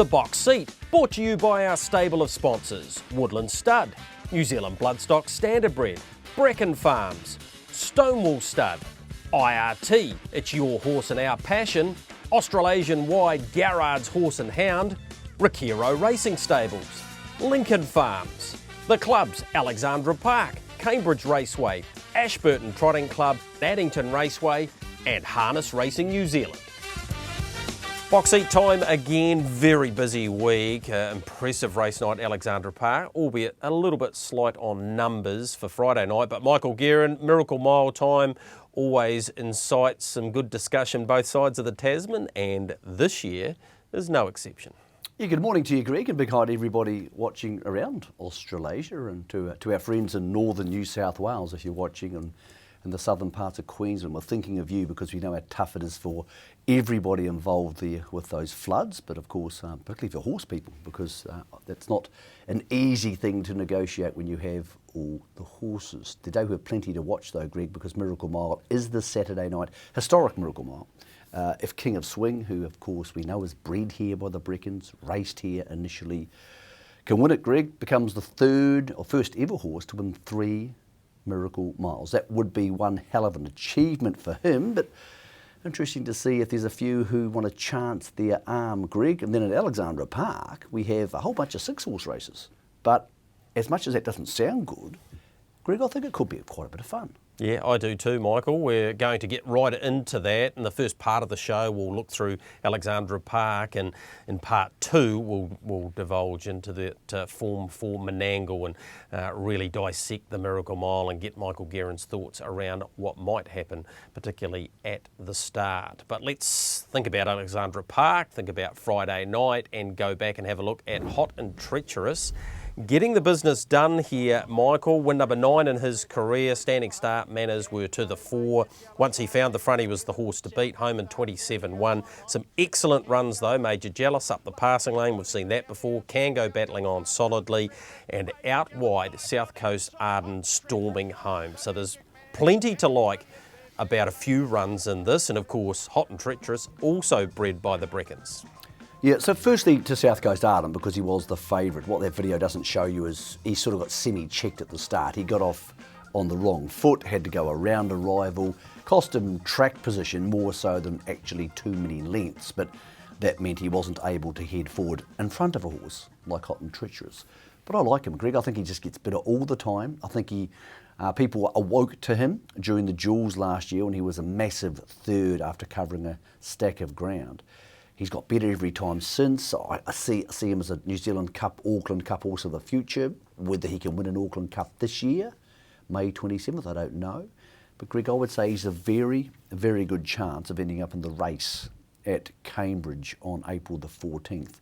The Box Seat, brought to you by our stable of sponsors: Woodland Stud, New Zealand Bloodstock Standardbred, Bricken Farms, Stonewall Stud, IRT, it's your horse and our passion, Australasian Wide Garrard's Horse and Hound, Riquero Racing Stables, Lincoln Farms, the clubs Alexandra Park, Cambridge Raceway, Ashburton Trotting Club, Addington Raceway and Harness Racing New Zealand. Box seat time again, very busy week. Impressive race night at Alexandra Park, albeit a little bit slight on numbers for Friday night. But Michael Guerin, Miracle Mile time, always incites some good discussion both sides of the Tasman, and this year is no exception. Yeah, good morning to you, Greg, and big hi to everybody watching around Australasia and to our friends in northern New South Wales if you're watching, and in the southern parts of Queensland. We're thinking of you because we know how tough it is for everybody involved there with those floods, but of course, particularly for horse people, because that's not an easy thing to negotiate when you have all the horses. Today we have plenty to watch though, Greg, because Miracle Mile is this Saturday night, historic Miracle Mile. If King of Swing, who of course we know is bred here by the Brickens, raced here initially, can win it, Greg, becomes the third or first ever horse to win 3 Miracle Miles. That would be one hell of an achievement for him, but interesting to see if there's a few who want to chance their arm, Greg. And then at Alexandra Park, we have a whole bunch of 6-horse races. But as much as that doesn't sound good, Greg, I think it could be quite a bit of fun. Yeah, I do too, Michael. We're going to get right into that. In the first part of the show, we'll look through Alexandra Park, and in part 2, we'll divulge into the form for Menangle and really dissect the Miracle Mile and get Michael Guerin's thoughts around what might happen, particularly at the start. But let's think about Alexandra Park, think about Friday night, and go back and have a look at Hot and Treacherous. Getting the business done here, Michael. Win number 9 in his career. Standing start manners were to the fore. Once he found the front, he was the horse to beat. Home in 27-1. Some excellent runs though. Major Jealous up the passing lane. We've seen that before. Can go battling on solidly. And out wide, South Coast Arden storming home. So there's plenty to like about a few runs in this. And of course, Hot and Treacherous, also bred by the Brickens. Yeah, so firstly to South Coast Arden, because he was the favourite. What that video doesn't show you is he sort of got semi-checked at the start. He got off on the wrong foot, had to go around a rival, cost him track position more so than actually too many lengths, but that meant he wasn't able to head forward in front of a horse like Hot and Treacherous. But I like him, Greg. I think he just gets better all the time. I think people awoke to him during the Jewels last year when he was a massive third after covering a stack of ground. He's got better every time since. I see him as a New Zealand Cup, Auckland Cup horse of the future. Whether he can win an Auckland Cup this year, May 27th, I don't know. But Greg, I would say he's a very, very good chance of ending up in the race at Cambridge on April the 14th.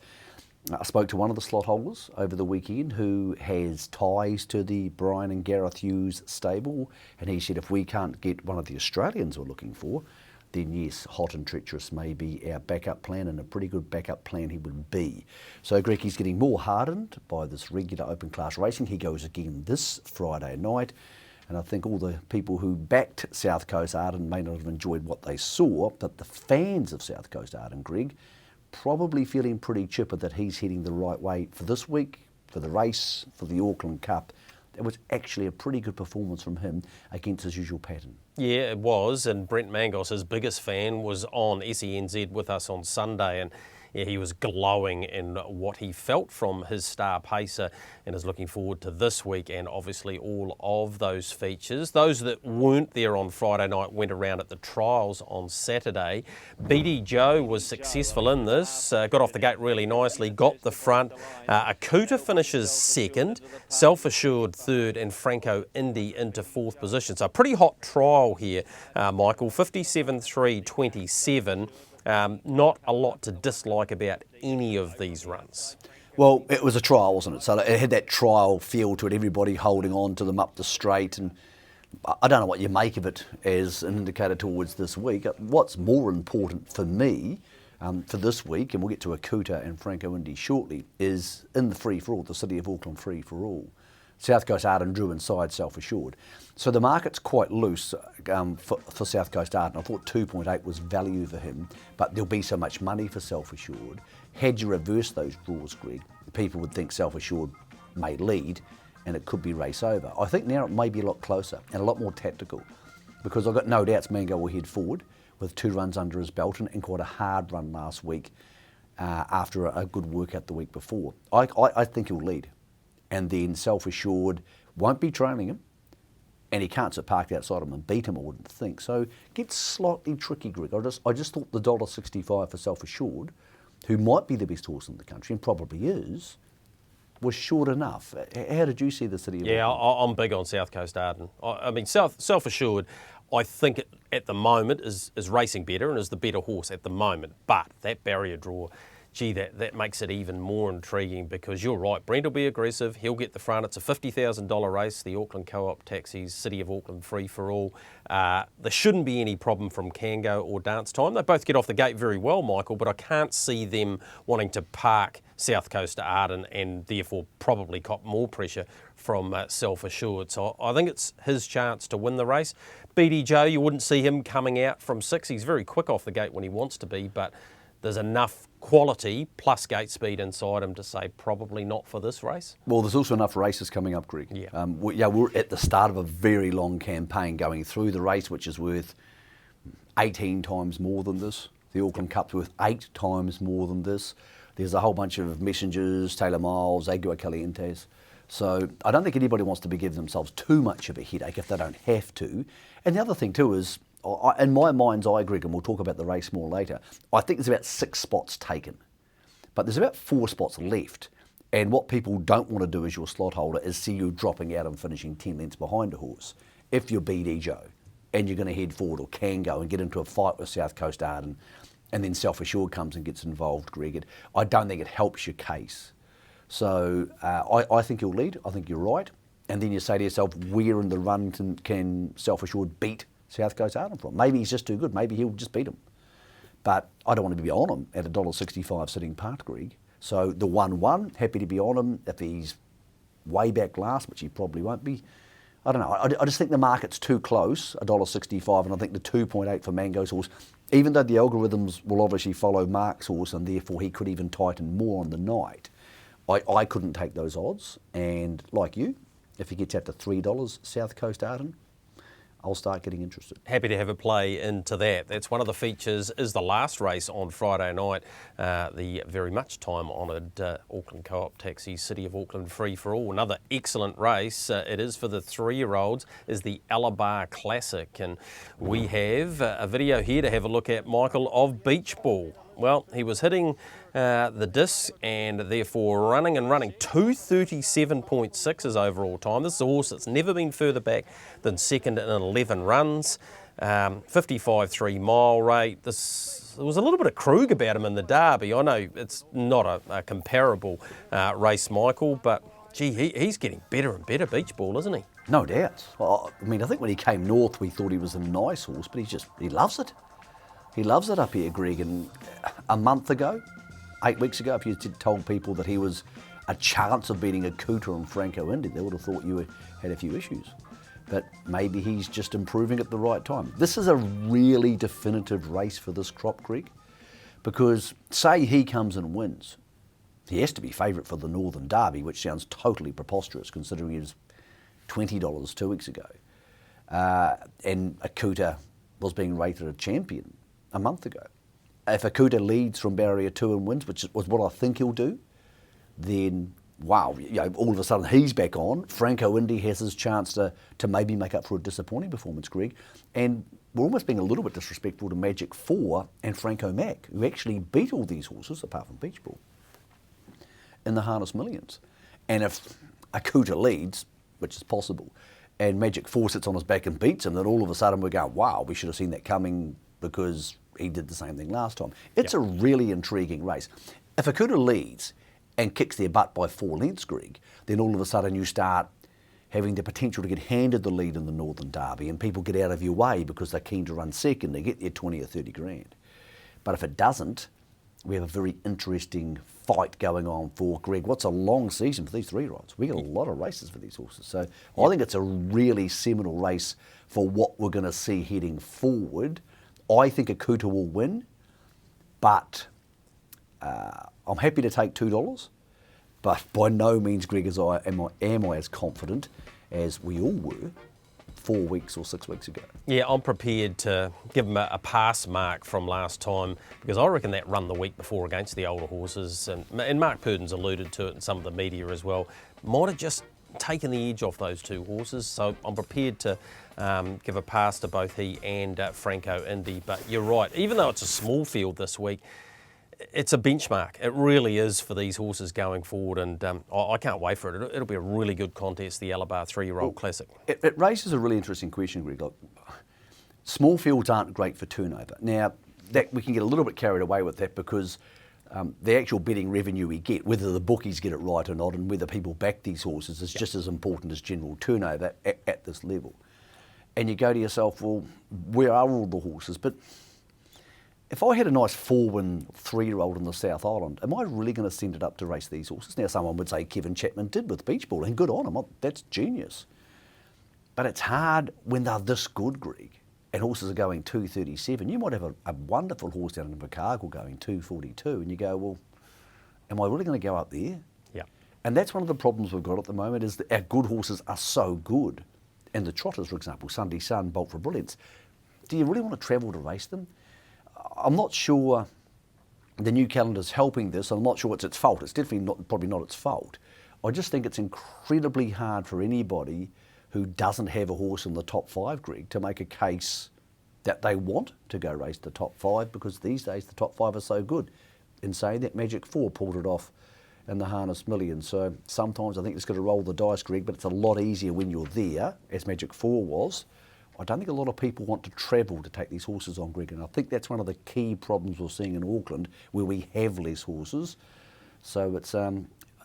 I spoke to one of the slot holders over the weekend who has ties to the Brian and Gareth Hughes stable, and he said if we can't get one of the Australians we're looking for, then yes, Hot and Treacherous may be our backup plan, and a pretty good backup plan he would be. So Greg, he's getting more hardened by this regular open class racing. He goes again this Friday night, and I think all the people who backed South Coast Arden may not have enjoyed what they saw, but the fans of South Coast Arden, Greg, probably feeling pretty chipper that he's heading the right way for this week, for the race, for the Auckland Cup. It was actually a pretty good performance from him against his usual pattern. Yeah, it was, and Brent Mangos, his biggest fan, was on SENZ with us on Sunday, and yeah, he was glowing in what he felt from his star pacer and is looking forward to this week and obviously all of those features. Those that weren't there on Friday night went around at the trials on Saturday. Beatty Joe was successful in this, got off the gate really nicely, got the front. Akuta finishes second, Self-Assured third, and Franco Indy into fourth position. So a pretty hot trial here, Michael, 57.3.27. Not a lot to dislike about any of these runs. Well, it was a trial, wasn't it? So it had that trial feel to it, everybody holding on to them up the straight. And I don't know what you make of it as an indicator towards this week. What's more important for me for this week, and we'll get to Akuta and Franco Indy shortly, is in the free-for-all, the City of Auckland free-for-all. South Coast Arden drew inside Self-Assured. So the market's quite loose for South Coast Arden. I thought 2.8 was value for him, but there'll be so much money for Self-Assured. had you reversed those draws, Greg, people would think Self Assured may lead and it could be race over. I think now it may be a lot closer and a lot more tactical, because I've got no doubts Menangle will head forward with 2 runs under his belt and quite a hard run last week after a good workout the week before. I think he'll lead, and then Self Assured won't be trailing him, and he can't sit parked outside him and beat him, I wouldn't think. So it gets slightly tricky, Greg. I just thought the $1.65 for Self Assured, who might be the best horse in the country and probably is, was short enough. How did you see the City of Auckland? Yeah, I'm big on South Coast Arden. I mean, Self Assured, I think at the moment is racing better and is the better horse at the moment. But that barrier draw, gee, that makes it even more intriguing, because you're right, Brent will be aggressive, he'll get the front. It's a $50,000 race, the Auckland Co-op Taxis, City of Auckland free for all. There shouldn't be any problem from Kango or Dance Time. They both get off the gate very well, Michael, but I can't see them wanting to park South Coast to Arden and therefore probably cop more pressure from Self Assured. So I think it's his chance to win the race. BD Joe, you wouldn't see him coming out from 6. He's very quick off the gate when he wants to be, but there's enough quality plus gate speed inside him to say probably not for this race. Well, there's also enough races coming up, Greg. Yeah. We're at the start of a very long campaign going through the race, which is worth 18 times more than this. The Auckland Cup's worth 8 times more than this. There's a whole bunch of Messengers, Taylor Miles, Agua Calientes. So I don't think anybody wants to be giving themselves too much of a headache if they don't have to. And the other thing too is, in my mind's eye, Greg, and we'll talk about the race more later, I think there's about 6 spots taken. But there's about 4 spots left. And what people don't want to do as your slot holder is see you dropping out and finishing 10 lengths behind a horse. If you're BD Joe and you're going to head forward or can go and get into a fight with South Coast Arden, and then Self Assured comes and gets involved, Greg, I don't think it helps your case. So I think you'll lead. I think you're right. And then you say to yourself, where in the run can Self Assured beat South Coast Arden from? Maybe he's just too good. Maybe he'll just beat him. But I don't want to be on him at $1.65 sitting part, Greg. So the 1-1, happy to be on him. If he's way back last, which he probably won't be, I don't know. I just think the market's too close, $1.65, and I think the 2.8 for Mango's horse, even though the algorithms will obviously follow Mark's horse and therefore he could even tighten more on the night, I couldn't take those odds. And like you, if he gets out to $3 South Coast Arden, I'll start getting interested. Happy to have a play into that. That's one of the features, is the last race on Friday night, the very much time-honoured Auckland Co-op Taxi City of Auckland free for all. Another excellent race. It is for the 3-year-olds, is the Alaba Classic. And we have a video here to have a look at, Michael, of Beach Ball. Well, he was hitting the disc and therefore running 237.6 his overall time. This is a horse that's never been further back than second in 11 runs, 55.3 mile rate. There was a little bit of Krug about him in the Derby. I know it's not a comparable race, Michael, but gee, he's getting better and better, Beach Ball, isn't he? No doubt. Well, I mean, I think when he came north, we thought he was a nice horse, but he loves it. He loves it up here, Greg. And a month ago, 8 weeks ago, if you told people that he was a chance of beating a Cooter and Franco Indy, they would have thought you had a few issues. But maybe he's just improving at the right time. This is a really definitive race for this crop, Greg, because say he comes and wins, he has to be favourite for the Northern Derby, which sounds totally preposterous considering he was $20 2 weeks ago. And a Cooter was being rated a champion a month ago. If a Cooter leads from barrier 2 and wins, which was what I think he'll do, then wow, all of a sudden he's back on. Franco Indy has his chance to maybe make up for a disappointing performance, Greg. And we're almost being a little bit disrespectful to Magic 4 and Franco Mac, who actually beat all these horses, apart from Beach Ball, in the Harness Millions. And if a Cooter leads, which is possible, and Magic 4 sits on his back and beats him, then all of a sudden we're going, wow, we should have seen that coming, because he did the same thing last time. It's a really intriguing race. If a Cooter leads and kicks their butt by 4 lengths, Greg, then all of a sudden you start having the potential to get handed the lead in the Northern Derby, and people get out of your way because they're keen to run second. They get their 20 or 30 grand. But if it doesn't, we have a very interesting fight going on for, Greg, what's a long season for these 3-year-olds. We get a lot of races for these horses. So I think it's a really seminal race for what we're going to see heading forward. I think a Cooter will win, but I'm happy to take $2, but by no means, Greg, am I as confident as we all were 4 weeks or 6 weeks ago. Yeah, I'm prepared to give him a pass mark from last time because I reckon that run the week before against the older horses, and Mark Purden's alluded to it in some of the media as well, might have just taken the edge off those two horses. So I'm prepared to give a pass to both he and Franco Indy. But you're right, even though it's a small field this week, it's a benchmark. It really is for these horses going forward, and I can't wait for it. It'll be a really good contest, the Alaba 3-year-old Classic. It raises a really interesting question, Greg. Like, small fields aren't great for turnover. Now, that we can get a little bit carried away with that because the actual betting revenue we get, whether the bookies get it right or not, and whether people back these horses, is just as important as general turnover at this level. And you go to yourself, well, where are all the horses? But if I had a nice 4-win 3-year-old in the South Island, am I really going to send it up to race these horses? Now, someone would say Kevin Chapman did with Beach Ball, and good on him. That's genius. But it's hard when they're this good, Greg, and horses are going 2.37. You might have a wonderful horse down in Menangle going 2.42, and you go, well, am I really going to go up there? Yeah. And that's one of the problems we've got at the moment is that our good horses are so good. And the trotters, for example, Sunday Sun, Bolt for Brilliance, do you really want to travel to race them? I'm not sure the new calendar's helping this. I'm not sure it's its fault. It's definitely probably not its fault. I just think it's incredibly hard for anybody who doesn't have a horse in the top 5, Greg, to make a case that they want to go race the top 5 because these days the top 5 are so good. In saying that, Magic 4 pulled it off in the Harness Million. So sometimes I think it's got to roll the dice, Greg, but it's a lot easier when you're there, as Magic 4 was. I don't think a lot of people want to travel to take these horses on, Greg, and I think that's one of the key problems we're seeing in Auckland, where we have less horses. So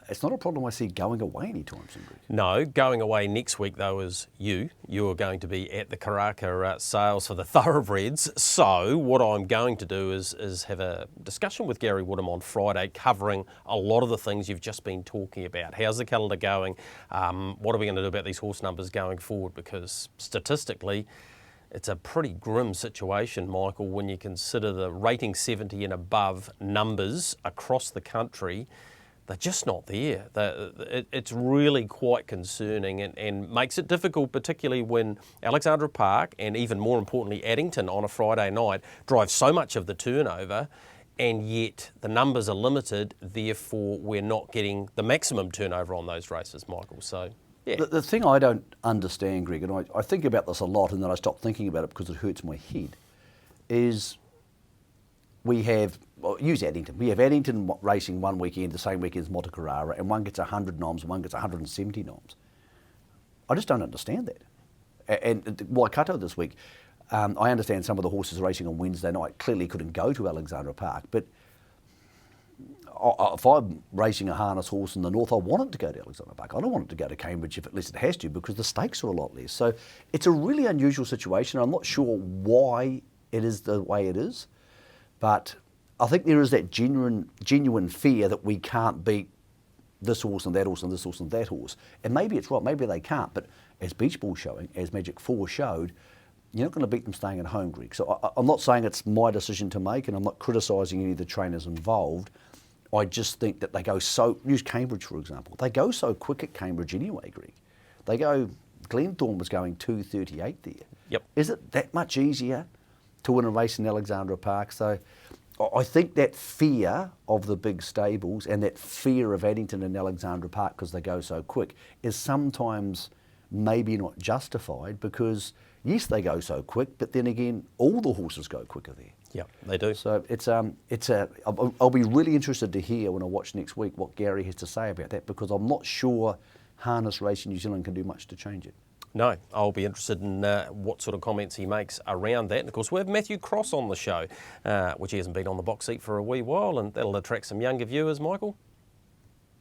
it's not a problem I see going away anytime soon, Greg. No, going away next week, though, is you. You are going to be at the Karaka sales for the thoroughbreds. So what I'm going to do is have a discussion with Gary Woodham on Friday, covering a lot of the things you've just been talking about. How's the calendar going? What are we going to do about these horse numbers going forward? Because statistically, it's a pretty grim situation, Michael, when you consider the rating 70 and above numbers across the country. They're just not there. It's really quite concerning and makes it difficult, particularly when Alexandra Park and even more importantly Addington on a Friday night drive so much of the turnover, and yet the numbers are limited, therefore we're not getting the maximum turnover on those races, Michael. So, yeah. The thing I don't understand, Greg, and I think about this a lot and then I stop thinking about it because it hurts my head, is we have, well, use Addington. We have Addington racing one weekend, the same weekend as Monte Carrara, and one gets 100 noms and one gets 170 noms. I just don't understand that. And Waikato this week, I understand some of the horses racing on Wednesday night clearly couldn't go to Alexandra Park, but if I'm racing a harness horse in the north, I want it to go to Alexandra Park. I don't want it to go to Cambridge unless it has to, because the stakes are a lot less. So it's a really unusual situation. I'm not sure why it is the way it is. But I think there is that genuine fear that we can't beat this horse and that horse and this horse and that horse. And maybe it's right, maybe they can't. But as Beach Ball showing, as Magic 4 showed, you're not going to beat them staying at home, Greg. So I'm not saying it's my decision to make, and I'm not criticising any of the trainers involved. I just think that they go so, use Cambridge for example, they go so quick at Cambridge anyway, Greg. They go, Glenthorne was going 2.38 there. Yep. Is it that much easier to win a race in Alexandra Park? So I think that fear of the big stables and that fear of Addington and Alexandra Park because they go so quick is sometimes maybe not justified, because yes, they go so quick, but then again, all the horses go quicker there. Yeah, they do. So I'll be really interested to hear when I watch next week what Gary has to say about that, because I'm not sure Harness Racing New Zealand can do much to change it. No, I'll be interested in what sort of comments he makes around that. And of course, we have Matthew Cross on the show, which he hasn't been on the box seat for a wee while, and that'll attract some younger viewers, Michael.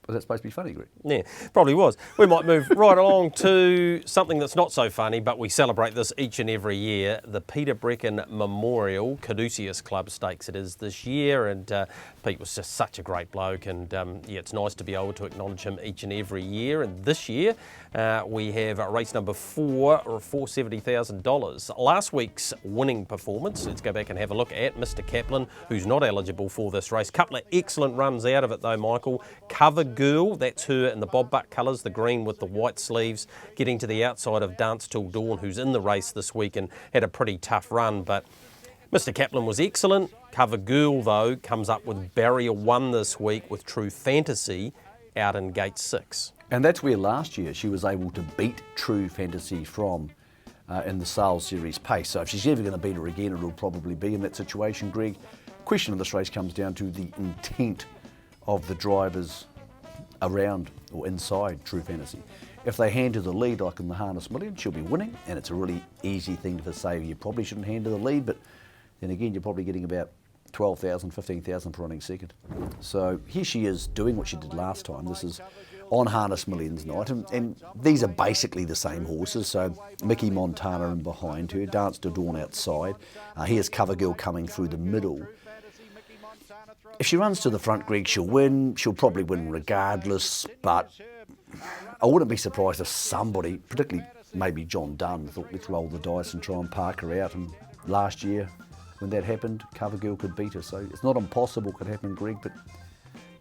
Was that supposed to be funny, Greg? Yeah, probably was. We might move right along to something that's not so funny, but we celebrate this each and every year. The Peter Bricken Memorial Caduceus Club Stakes it is this year, and Pete was just such a great bloke, and yeah, it's nice to be able to acknowledge him each and every year. And this year we have race number 4 or $470,000. Last week's winning performance, let's go back and have a look at Mr. Kaplan, who's not eligible for this race. Couple of excellent runs out of it though, Michael. Cover Girl, that's her in the Bob Buck colours, the green with the white sleeves, getting to the outside of Dance Till Dawn, who's in the race this week and had a pretty tough run. But Mr. Kaplan was excellent. Cover Girl, though, comes up with Barrier 1 this week with True Fantasy out in Gate 6. And that's where last year she was able to beat True Fantasy from in the Sales Series pace. So if she's ever going to beat her again, it'll probably be in that situation, Greg. Question of this race comes down to the intent of the drivers around or inside True Fantasy. If they hand her the lead like in the Harness Million, she'll be winning, and it's a really easy thing to say you probably shouldn't hand her the lead, but then again you're probably getting about 12,000, 15,000 for running second. So here she is doing what she did last time. This is on Harness Millions night, and these are basically the same horses. So Mickey Montana in behind her, Dance to Dawn outside. Here's Cover Girl coming through the middle. If she runs to the front, Greg, she'll win. She'll probably win regardless, but I wouldn't be surprised if somebody, particularly maybe John Dunn, thought let's roll the dice and try and park her out. And last year, when that happened, Cover Girl could beat her. So it's not impossible it could happen, Greg, but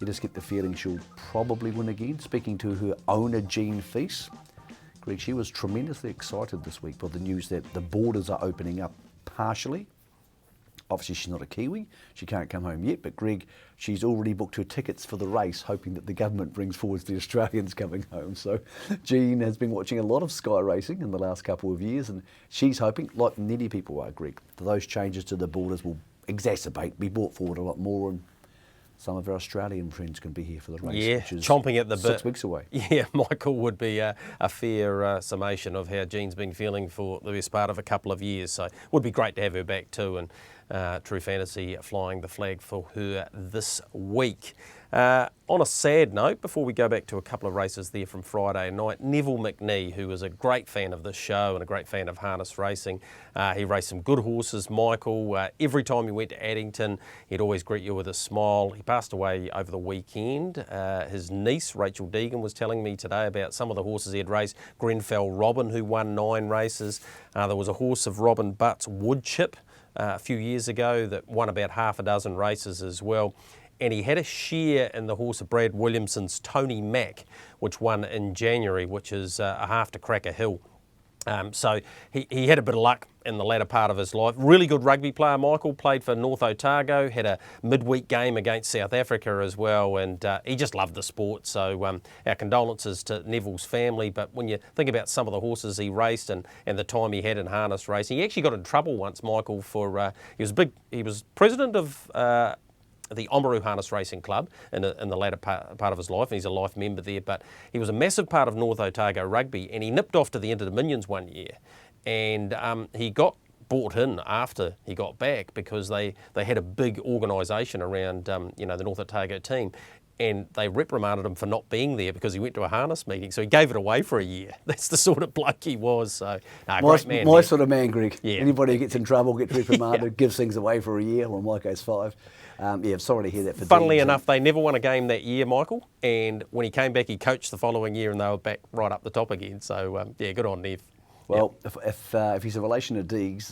you just get the feeling she'll probably win again. Speaking to her owner, Jean Feast, Greg, she was tremendously excited this week by the news that the borders are opening up partially. Obviously, she's not a Kiwi. She can't come home yet. But, Greg, she's already booked her tickets for the race, hoping that the government brings forward the Australians coming home. So, Jean has been watching a lot of Sky racing in the last couple of years, and she's hoping, like many people are, Greg, that those changes to the borders will exacerbate, be brought forward a lot more, and some of our Australian friends can be here for the race, yeah, which is chomping at the bit. 6 weeks away. Yeah, Michael would be a fair summation of how Jean's been feeling for the best part of a couple of years. So it would be great to have her back too, and True Fantasy flying the flag for her this week. On a sad note, before we go back to a couple of races there from Friday night, Neville Mcnee, who was a great fan of this show and a great fan of harness racing, he raced some good horses, Michael. Every time he went to Addington, he'd always greet you with a smile. He passed away over the weekend. His niece, Rachel Deegan, was telling me today about some of the horses he had raced. Grenfell Robin, who won 9 races. There was a horse of Robin Butt's Woodchip a few years ago that won about half a dozen races as well. And he had a share in the horse of Brad Williamson's Tony Mack, which won in January, which is a half to Cracker Hill. So he had a bit of luck in the latter part of his life. Really good rugby player, Michael. Played for North Otago, had a midweek game against South Africa as well, and he just loved the sport. So our condolences to Neville's family. But when you think about some of the horses he raced and the time he had in harness racing, he actually got in trouble once, Michael, for he was president of the Oamaru Harness Racing Club in the latter part of his life, and he's a life member there, but he was a massive part of North Otago rugby, and he nipped off to the Inter-Dominions one year, and he got bought in after he got back because they had a big organisation around the North Otago team, and they reprimanded him for not being there because he went to a harness meeting, so he gave it away for a year. That's the sort of bloke he was. So, great man. My sort of man, Greg. Yeah. Anybody who gets in trouble, gets reprimanded, Yeah. gives things away for a year. Well, Mike goes 5. I'm sorry to hear that for Funnily Dean. enough, they never won a game that year, Michael, and when he came back, he coached the following year, and they were back right up the top again. So, good on Nev. Well, if he's a relation to Deegs,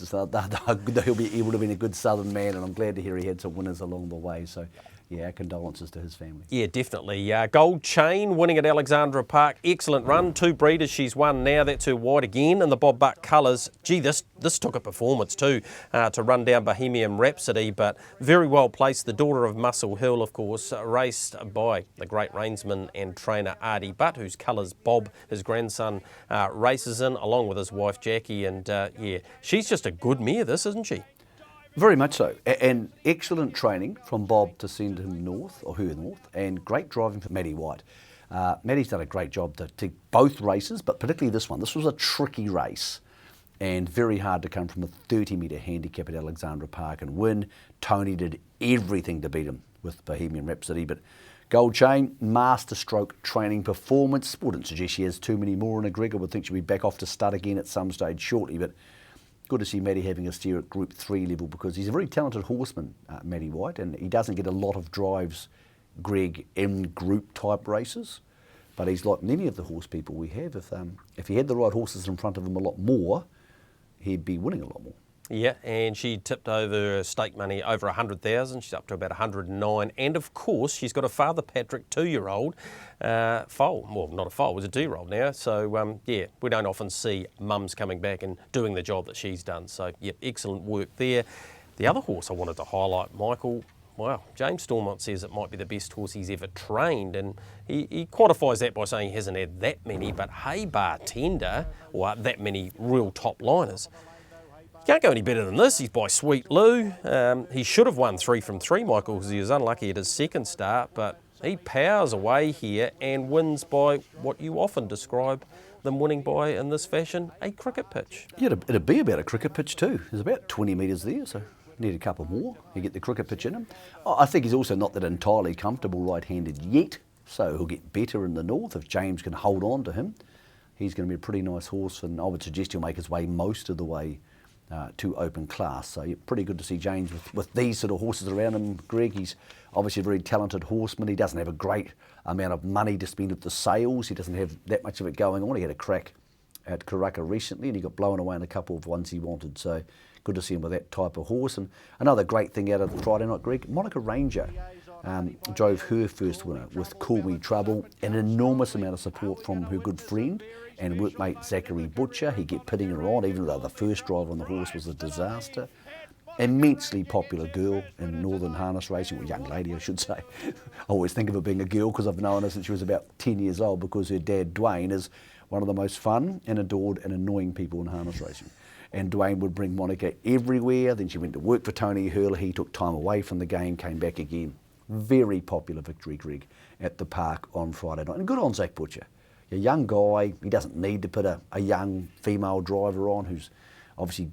he would have been a good Southern man, and I'm glad to hear he had some winners along the way. So, yeah, condolences to his family. Yeah, definitely. Gold Chain winning at Alexandra Park. Excellent run. 2 breeders she's won now. That's her white again in the Bob Buck colours. Gee, this took a performance too to run down Bohemian Rhapsody, but very well placed. The daughter of Muscle Hill, of course, raced by the great reinsman and trainer Artie Butt, whose colours Bob, his grandson, races in, along with his wife Jackie. And she's just a good mare, this, isn't she? Very much so, and excellent training from Bob to send him north, or her north, and great driving for Maddie White. Maddie's done a great job to both races, but particularly this one. This was a tricky race, and very hard to come from a 30-metre handicap at Alexandra Park and win. Tony did everything to beat him with Bohemian Rhapsody, but Gold Chain, master stroke training performance. Wouldn't suggest she has too many more in her, Greg. I would think she'll be back off to stud again at some stage shortly, but good to see Matty having a steer at Group 3 level because he's a very talented horseman, Matty White, and he doesn't get a lot of drives, Greg, in group type races, but he's like many of the horse people we have. If he had the right horses in front of him a lot more, he'd be winning a lot more. Yeah, and she tipped over stake money over 100,000. She's up to about 109. And of course, she's got a Father Patrick 2-year-old foal. Well, not a foal, it was a 2-year-old now. So, yeah, we don't often see mums coming back and doing the job that she's done. So, yeah, excellent work there. The other horse I wanted to highlight, Michael, wow, James Stormont says it might be the best horse he's ever trained, and he quantifies that by saying he hasn't had that many, but hey, bartender, or that many real top liners. Can't go any better than this. He's by Sweet Lou. He should have won 3 from 3, Michael, because he was unlucky at his second start, but he powers away here and wins by what you often describe them winning by in this fashion, a cricket pitch. Yeah, it'd be about a cricket pitch too. There's about 20 metres there, so need a couple more. You get the cricket pitch in him. I think he's also not that entirely comfortable right-handed yet, so he'll get better in the north if James can hold on to him. He's going to be a pretty nice horse, and I would suggest he'll make his way most of the way to open class. So yeah, pretty good to see James with these sort of horses around him, Greg. He's obviously a very talented horseman. He doesn't have a great amount of money to spend at the sales. He doesn't have that much of it going on. He had a crack at Karaka recently and he got blown away in a couple of ones he wanted. So good to see him with that type of horse. And another great thing out of the Friday night, Greg, Monica Ranger drove her first winner with Call Me Trouble. An enormous amount of support from her good friend and workmate Zachary Butcher. He kept pitting her on, even though the first drive on the horse was a disaster. Immensely popular girl in Northern harness racing, or young lady I should say. I always think of her being a girl because I've known her since she was about 10 years old, because her dad Dwayne is one of the most fun and adored and annoying people in harness racing. And Dwayne would bring Monica everywhere. Then she went to work for Tony Hurley. He took time away from the game, came back again. Very popular victory, Greg, at the park on Friday night. And good on Zach Butcher. A young guy, he doesn't need to put a young female driver on who's obviously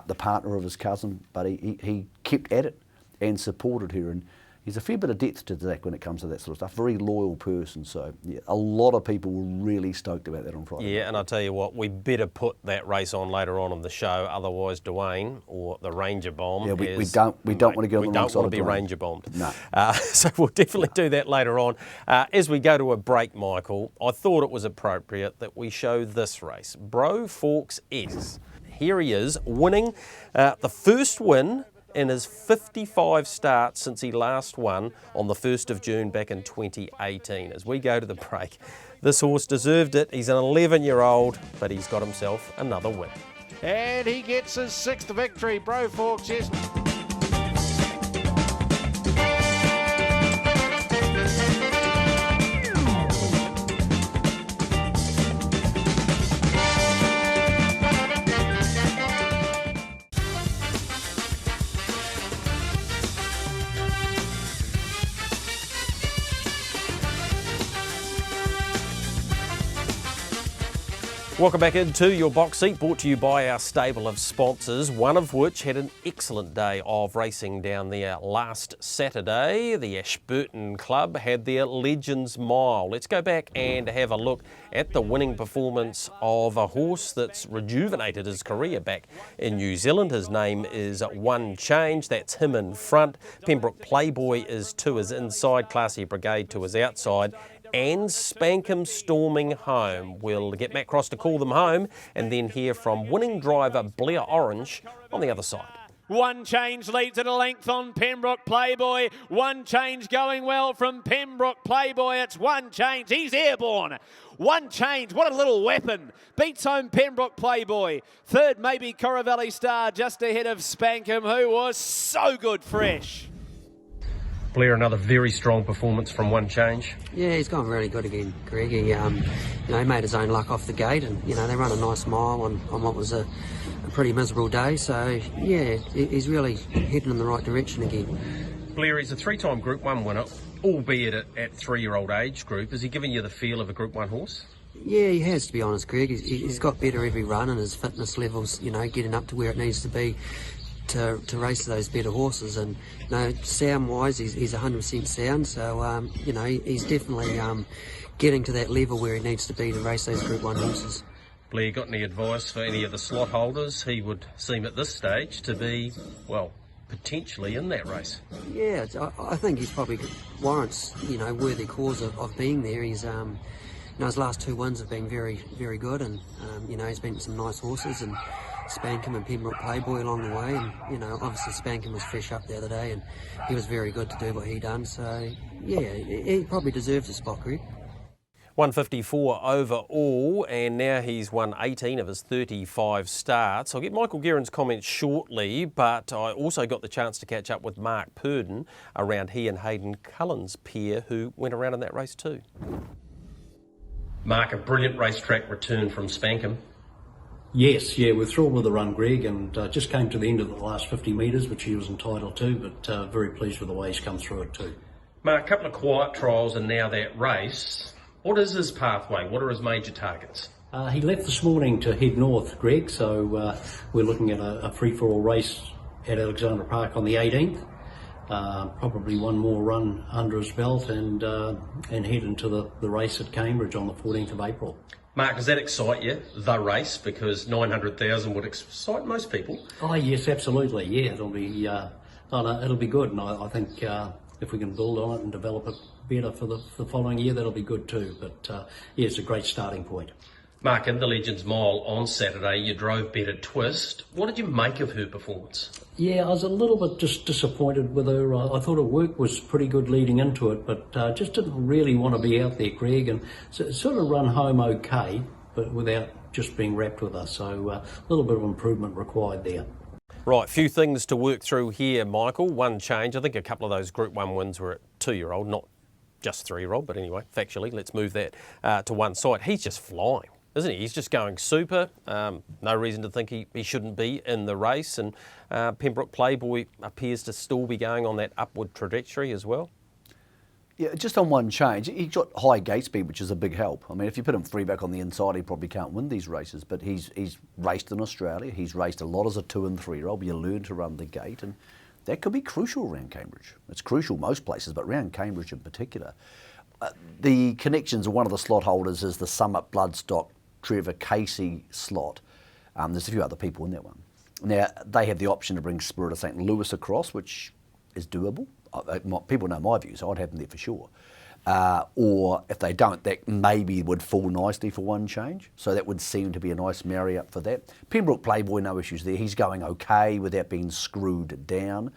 the partner of his cousin, but he kept at it and supported her. And he's a fair bit of depth to Zach when it comes to that sort of stuff. Very loyal person. So yeah, a lot of people were really stoked about that on Friday. Yeah, and I'll tell you what, we better put that race on later on in the show. Otherwise, Dwayne or the Ranger Bomb. Yeah, we don't want to go on the wrong side of Dwayne. We don't want to be Ranger bombed. No. So we'll definitely do that later on. As we go to a break, Michael, I thought it was appropriate that we show this race. Bro Forks S. Here he is, winning the first win in his 55 starts since he last won on the 1st of June back in 2018. As we go to the break, this horse deserved it. He's an 11-year-old, but he's got himself another win. And he gets his 6th victory. Bro Forks, yes. Welcome back into your box seat, brought to you by our stable of sponsors, one of which had an excellent day of racing down there last Saturday. The Ashburton Club had their Legends Mile. Let's go back and have a look at the winning performance of a horse that's rejuvenated his career back in New Zealand. His name is One Change. That's him in front. Pembroke Playboy is to his inside, Classy Brigade to his outside, and Spankum storming home. We'll get Matt Cross to call them home and then hear from winning driver Blair Orange on the other side. One Change leads at a length on Pembroke Playboy. One Change going well from Pembroke Playboy. It's One Change. He's airborne. One Change, what a little weapon. Beats home Pembroke Playboy. Third, maybe Coravelli Star, just ahead of Spankum, who was so good fresh. Blair, another very strong performance from One Change. Yeah, he's gone really good again, Greg. He, he made his own luck off the gate, and they run a nice mile on what was a pretty miserable day. So yeah, he's really heading in the right direction again. Blair, he's a 3-time Group 1 winner, albeit at 3-year-old age group. Has he given you the feel of a Group 1 horse? Yeah, he has, to be honest, Greg. He's got better every run, and his fitness levels, getting up to where it needs to be. to race those better horses. And you know, sound wise, he's 100% sound. So you know, he's definitely getting to that level where he needs to be to race those Group 1 horses. Blair, got any advice for any of the slot holders? He would seem at this stage to be, well, potentially in that race. Yeah, I think he's probably warrants, you know, worthy cause of being there. He's, you know, his last 2 wins have been very, very good, and you know, he's been some nice horses, and Spankham and Pembroke Playboy along the way, and you know, obviously Spankham was fresh up the other day, and he was very good to do what he done. So yeah, he probably deserves a spot, Greg. 154 overall, and now he's won 18 of his 35 starts. I'll get Michael Guerin's comments shortly, but I also got the chance to catch up with Mark Purdon around he and Hayden Cullen's pair, who went around in that race too. Mark, a brilliant racetrack return from Spankham. Yes, yeah, we're thrilled with the run, Greg, and just came to the end of the last 50 metres, which he was entitled to, but very pleased with the way he's come through it too. Mark, a couple of quiet trials and now that race. What is his pathway? What are his major targets? He left this morning to head north, Greg, so we're looking at a free-for-all race at Alexandra Park on the 18th. Probably one more run under his belt and head into the race at Cambridge on the 14th of April. Mark, does that excite you, the race? Because 900,000 would excite most people. Oh, yes, absolutely. Yeah, it'll be good, and I think if we can build on it and develop it better for the following year, that'll be good too. But yeah, it's a great starting point. Mark, in the Legends Mile on Saturday, you drove Better Twist. What did you make of her performance? Yeah, I was a little bit just disappointed with her. I thought her work was pretty good leading into it, but just didn't really want to be out there, Greg, and sort of run home okay, but without just being wrapped with her. So a little bit of improvement required there. Right, few things to work through here, Michael. One change. I think a couple of those Group 1 wins were at 2-year-old, not just 3-year-old, but anyway, factually, let's move that to one side. He's just flying, isn't he? He's just going super. No reason to think he shouldn't be in the race. And Pembroke Playboy appears to still be going on that upward trajectory as well. Yeah, just on one change, he got high gate speed, which is a big help. I mean, if you put him free back on the inside, he probably can't win these races, but he's raced in Australia. He's raced a lot as a 2- and 3-year-old. You learn to run the gate, and that could be crucial around Cambridge. It's crucial most places, but around Cambridge in particular. The connections, one of the slot holders is the Summit Bloodstock Trevor Casey slot. There's a few other people in that one. Now, they have the option to bring Spirit of St. Louis across, which is doable. People know my views, so I'd have them there for sure. Or if they don't, that maybe would fall nicely for one change. So that would seem to be a nice marry-up for that. Pembroke Playboy, no issues there. He's going okay without being screwed down.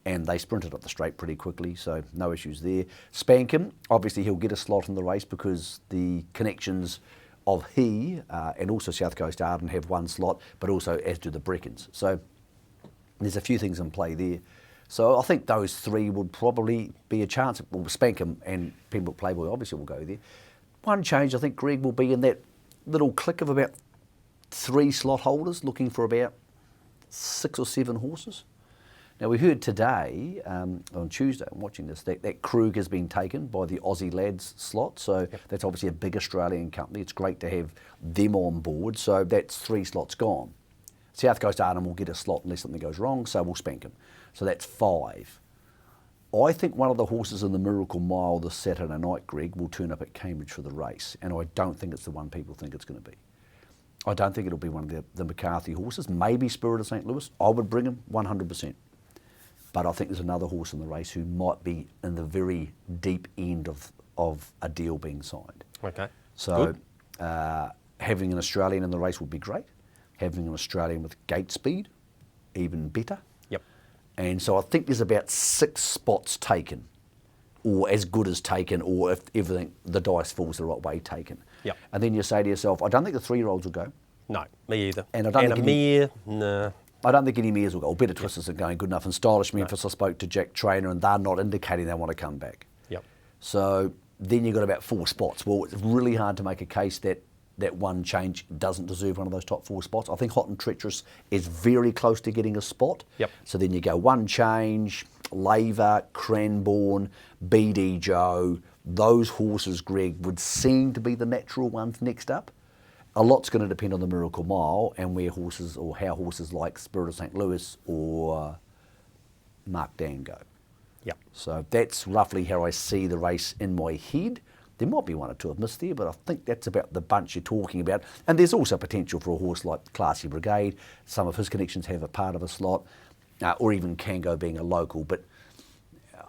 And they sprinted up the straight pretty quickly, so no issues there. Spankham, obviously he'll get a slot in the race because the connections of he and also South Coast Arden have one slot, but also as do the Brickens. So there's a few things in play there. So I think those three would probably be a chance. Well, Spankham and Pembroke Playboy obviously will go there. One change, I think, Greg, will be in that little clique of about 3 slot holders looking for about 6 or 7 horses. Now, we heard today, on Tuesday, I'm watching this, that Krug has been taken by the Aussie Lads slot. So that's obviously a big Australian company. It's great to have them on board. So that's 3 slots gone. South Coast Arden will get a slot unless something goes wrong, so we'll Spankham. So that's 5. I think one of the horses in the Miracle Mile this Saturday night, Greg, will turn up at Cambridge for the race, and I don't think it's the one people think it's going to be. I don't think it'll be one of the McCarthy horses, maybe Spirit of St. Louis. I would bring him 100%. But I think there's another horse in the race who might be in the very deep end of a deal being signed. Okay. So having an Australian in the race would be great. Having an Australian with gate speed, even better. Yep. And so I think there's about 6 spots taken, or as good as taken, or if everything, the dice falls the right way, taken. Yep. And then you say to yourself, I don't think the 3-year-olds will go. No, me either. And I don't think Amir, no. I don't think any mares will go. Better Twist isn't going good enough. And Stylish Memphis, I spoke to Jack Trainer, and they're not indicating they want to come back. Yep. So then you've got about 4 spots. Well, it's really hard to make a case that one change doesn't deserve one of those top 4 spots. I think Hot and Treacherous is very close to getting a spot. Yep. So then you go one change, Laver, Cranbourne, BD Joe. Those horses, Greg, would seem to be the natural ones next up. a lot's going to depend on the Miracle Mile and where horses, or how horses like Spirit of St. Louis or Mark Dan go. Yep. So that's roughly how I see the race in my head. There might be one or two I've missed there, but I think that's about the bunch you're talking about. And there's also potential for a horse like Classy Brigade. Some of his connections have a part of a slot, or even Kango being a local. But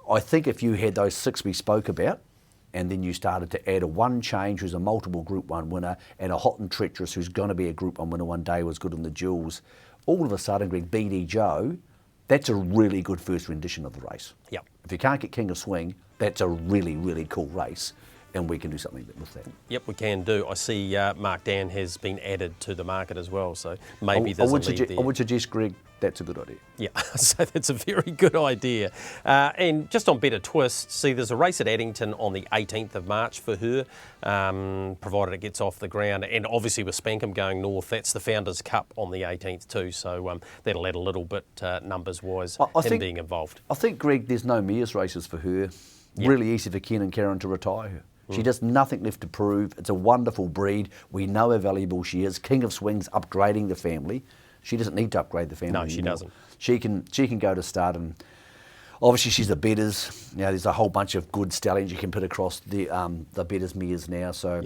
I think if you had those 6 we spoke about, and then you started to add a One Change, who's a multiple Group 1 winner, and a Hot and Treacherous, who's going to be a Group 1 winner one day, was good in the Jewels, all of a sudden, Greg, BD Joe, that's a really good first rendition of the race. Yep. If you can't get King of Swing, that's a really, really cool race, and we can do something with that. Yep, we can do. I see Mark Dan has been added to the market as well, so maybe there's a lead there. I would suggest, Greg, that's a good idea. Yeah, so that's a very good idea. And just on better twists, see, there's a race at Addington on the 18th of March for her, provided it gets off the ground. And obviously with Spankham going north, that's the Founders Cup on the 18th too, so that'll add a little bit numbers-wise, being involved. I think, Greg, there's no mares races for her. Yep. Really easy for Ken and Karen to retire her. She has nothing left to prove. It's a wonderful breed. We know how valuable she is. King of Swing's upgrading the family. She doesn't need to upgrade the family. No, she anymore. doesn't. She can go to start, and obviously she's the betters. You know, there's a whole bunch of good stallions you can put across the betters mares now. So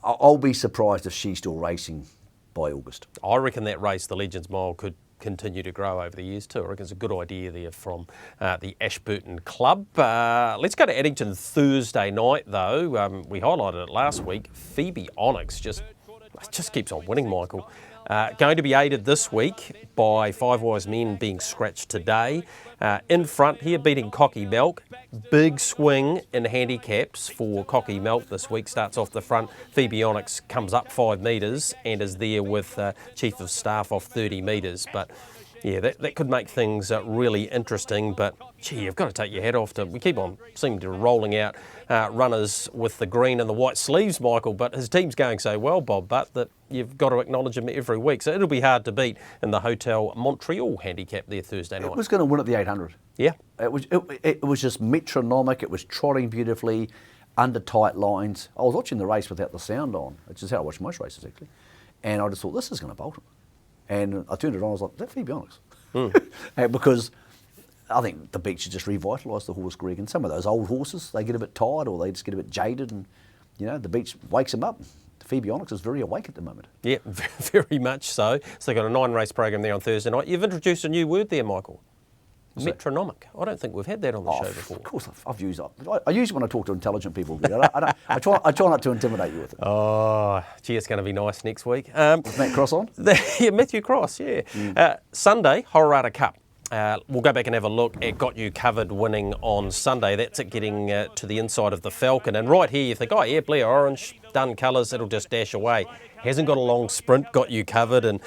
I'll be surprised if she's still racing by August. I reckon that race, the Legends Mile, could continue to grow over the years too. I reckon it's a good idea there from the Ashburton Club. Let's go to Addington Thursday night though. We highlighted it last week. Phoebe Onyx just keeps on winning, Michael. Going to be aided this week by Five Wise Men being scratched today. In front here, beating Cocky Milk. Big swing in handicaps for Cocky Milk this week. Starts off the front. Phoebe Onyx comes up 5 metres and is there with Chief of Staff off 30 metres. But yeah, that could make things really interesting. But gee, you've got to take your hat off to. We keep on seeming to rolling out runners with the green and the white sleeves, Michael. But his team's going so well, Bob Butt, that you've got to acknowledge him every week. So it'll be hard to beat in the Hotel Montreal handicap there Thursday night. It was going to win at the 800. Yeah. It was just metronomic. It was trotting beautifully, under tight lines. I was watching the race without the sound on, which is how I watch most races actually. And I just thought, this is going to bolt him. And I turned it on, I was like, is that Phoebe Onyx? Because I think the beach has just revitalised the horse, Greg. And some of those old horses, they get a bit tired or they just get a bit jaded, and you know, the beach wakes them up. Phoebe Onyx is very awake at the moment. Yeah, very much so. So they've got a 9-race program there on Thursday night. You've introduced a new word there, Michael. Metronomic. I don't think we've had that on the show before. Of course, I've used it. I use it when I talk to intelligent people. I try not to intimidate you with it. Oh, gee, it's going to be nice next week. With Matt Cross on? Yeah, Matthew Cross, yeah. Sunday, Hororata Cup. We'll go back and have a look at Got You Covered winning on Sunday. That's it, getting to the inside of the Falcon. And right here you think, oh yeah, Blair Orange, done colours, it'll just dash away. Hasn't got a long sprint, Got You Covered. And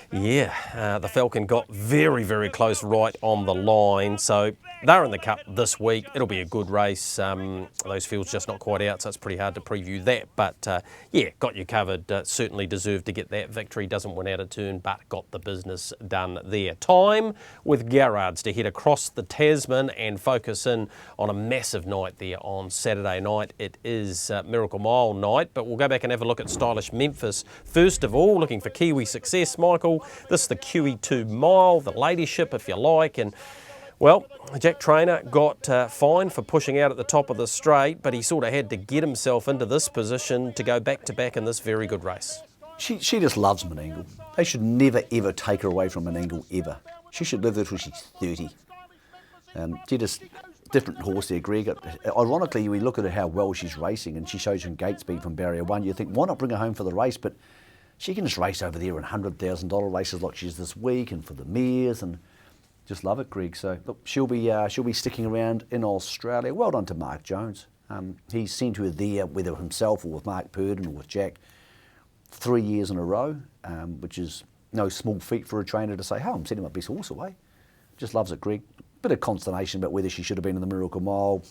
yeah, the Falcon got very, very close right on the line. So they're in the Cup this week. It'll be a good race. Those fields just not quite out, so it's pretty hard to preview that. But yeah, Got You Covered. Certainly deserved to get that victory. Doesn't win out of turn, but got the business done there. Time with Garrards to head across the Tasman and focus in on a massive night there on Saturday night. It is Miracle Mile night, but we'll go back and have a look at stylish Memphis. First of all, looking for Kiwi success, Michael. This is the QE2 Mile, the ladyship if you like, and well, Jack Trainer got fined for pushing out at the top of the straight, but he sort of had to get himself into this position to go back-to-back in this very good race. She just loves Menangle. They should never, ever take her away from Menangle, ever. She should live there till she's 30. She just, different horse there, Greg. Ironically, we look at her how well she's racing, and she shows you gate speed from barrier 1. You think, why not bring her home for the race? But she can just race over there in $100,000 races like she's this week, and for the mares, and just love it, Greg. So look, she'll be sticking around in Australia. Well done to Mark Jones. He's sent her there, whether himself or with Mark Purdon or with Jack, 3 years in a row, which is no small feat for a trainer to say, "Oh, I'm sending my best horse away." Just loves it, Greg. Bit of consternation about whether she should have been in the Miracle Mile.